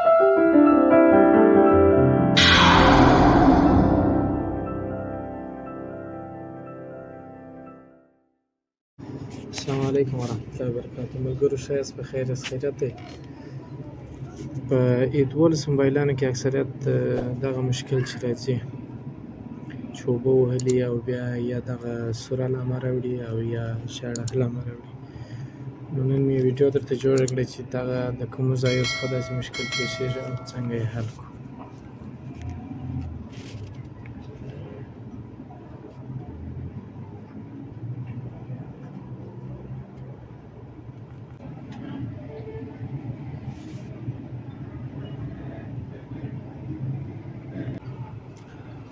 السلام علیکم ورحمۃ الله وبرکاتہ. ملګرو ښه یاست؟ په خیر یاست؟ خیریت دی؟ په A12 موبایلانو کې اکثریت دغه مشکل چې راځي چې اوبه وهلي او بیا یا دغه سور علامه راوړي او یا ژړ علامه راوړي. نو نن مې ویډیو درته جوړه کړه چې دغه د کومو ځایو څخه داسې مشکل پیښېږي او څنګه یې حل کړو.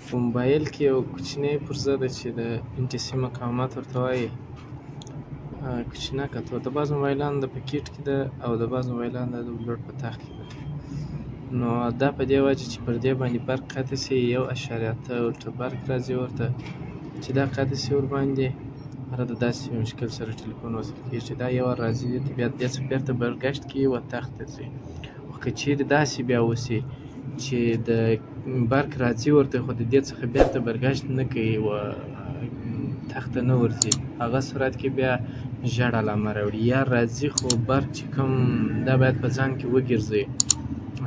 په موبایل کې یو کوچنی پرزه ده چې د انټي مقاومت ورته وایي، کوچنکه د بعض موبایلانو د پکیټ کې ده او د بعض موبایلانو د بلوټ په تخت کې ده. نو دا په دې وجه چې پر دې باندې برق قطع سي 1.8 ولټه برق راځي ورته، چې دا قطع سي ورباندې هغه د داسې مشکل سره ټلیفون وصل کېږي. دا یو راځي بیا دې څخه بېرته برګشت کړي و تخت ته ځي. خو که چېرې داسې بیا وسي چې د برق راځي ورته خو د دې څخه بېرته برګشت نه کوي و تخت ته نه ورځي، هغه صورت کې بیا ژړ علامه راوړي. یا راځي خو برق چې کوم دا باید په ځان کې وګرځي،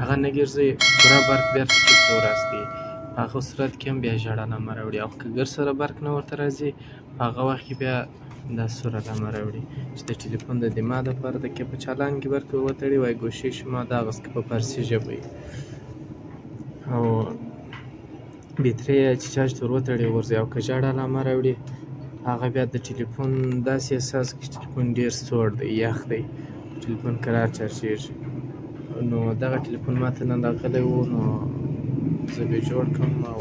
هغه نه ګرځي، پوره برق بېرته کیک ته وراستوي، په هغه صورت کې هم بیا ژړ علامه راوړي. او که ګر سره برق نه ورته راځي په هغه وخت کې بیا دا سور علامه راوړي چې د ټلیفون د دماغ دپاره د کې په چالان کې برق ور وتړي وای ګوشې شما دغسې که په فارسي ژبه وي، او بیترۍ یې چې چارج ته ور وتړي ورځي. او که ژړ علامه راوړي هغه بیا د ټلیفون داسې احساس کوي چې ټلیفون ډېر سوړ دی، یخ دی، ټلیفون کرار چارجېږي. نو دغه ټلیفون ماته نن راغلی و، نو زه به یې جوړ کړم او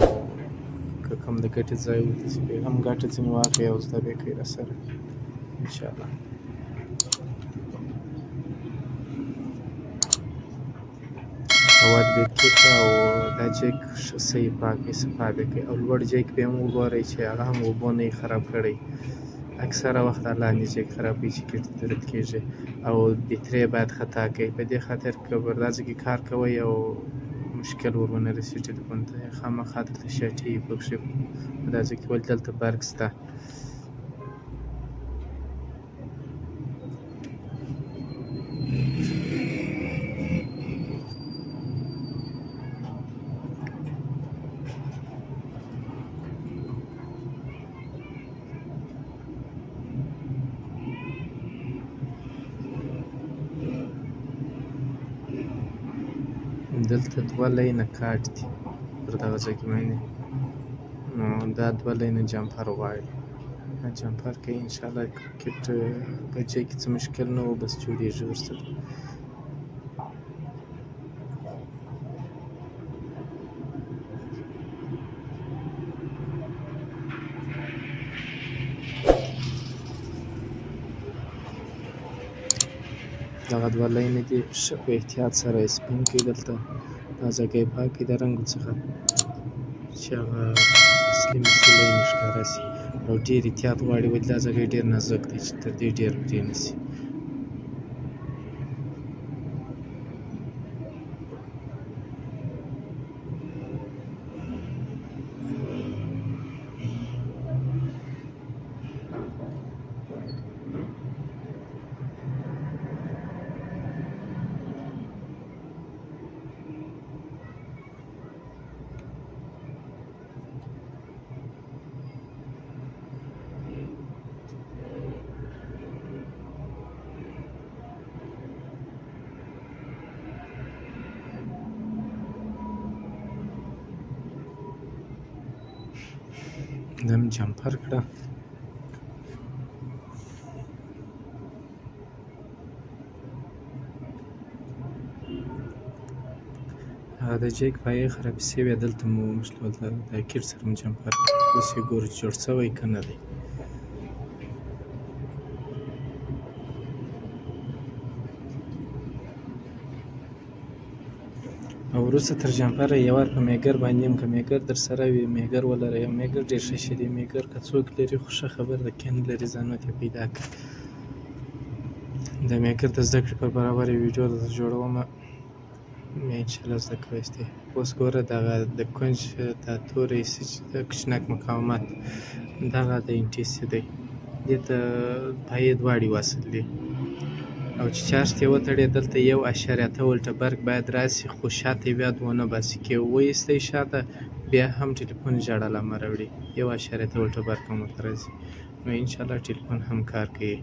که کوم د ګټې ځای ورته چې بیا هم ګټه ځینې واخلئ او زده به یې کوئ راسره انشاءالله. اول به یې کېږده او دا جیک ښه صحیح پاک وي، صفا به یې کوئ. او لوړ جیک به یې هم وګورئ چې هغه هم اوبو نه یې خراب کړی. اکثره وخت دا لاندې جیک خراب وي چې کېږدۍ ته رد کېږي. او بیترۍ یې باید خطا کوئ، په دې خاطر که ورځو کې کار کوئ او مشکل ور ونه رسي ټلیفون ته، خامخا دلته شاټې وي پکښې په دا ځای کې، ولې دلته برق شته. دلته 2 لینه کاټ دي پر دغه ځای کې باندې، نو دا 2 لینه جمپر غواړي. جمپر کوي انشاءالله. کټ په جای کې څه مشکل نه و، بس جوړېږي ورسره. دغه 2 لینه دي، ښه په احتیاط سره یې سپین کړئ. دلته دا ځای یې پاک کړئ د رنګو څخه چې هغه اصلي مصلي لینې ښکاره سي. او ډېر احتیاط غواړي، ولې دا ځای ډېر نازک دی چې تر دې ډېر پرې نه سي. دا مې جمپر کړه. هغه د جیک پایې خرابې سوې، دلته مو مشکل د کټ سره مو جمپر کړ. اوس یې ګورو چې جوړ سوی که نه دی. او وروسته تر جمپره یو وار په میګر باندې هم که میګر در سره وي میګر ولرئ. او میګر ډېر ښه شی دی. میګر که څوک لري خو ښه خبره ده، که نه لري ځان ته پیدا کړه. د میګر د زده کړې په برابر یې ویډیو درته جوړومه، انشاءالله زده کولی دی. اوس ګوره دغه د کونج دا توری سي چې د کوچنک مقاومت دغه د انټي دی، دې ته پایې دواړې وصل دي او چې چارج ته یې وتړې دلته 1.8 ولټه برق باید راسي، خو شاته یې بیا ونه باسي. که یې وایستی شاته بیا هم ټلیفون ژړا له امله وړي، 1.8 ولټه برق هم ورته راځي. نو انشاءالله ټلیفون هم کار کوي.